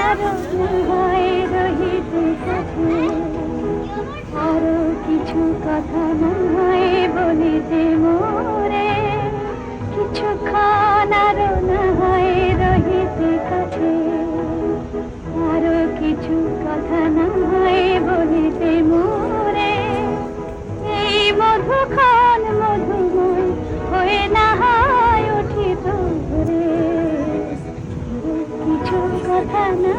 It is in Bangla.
আরো হয় রহিতে কাছে, আরো কিছু কথা নয় বলিতে মোরে, কিছুক্ষণ আরো না হয় রহিতে কাছে, আরো কিছু কথা না হয় বলিতে মোরে। এই মধুক্ষণ মধুময় হয়ে না হয় উঠিত ভরে, কিছু কথা না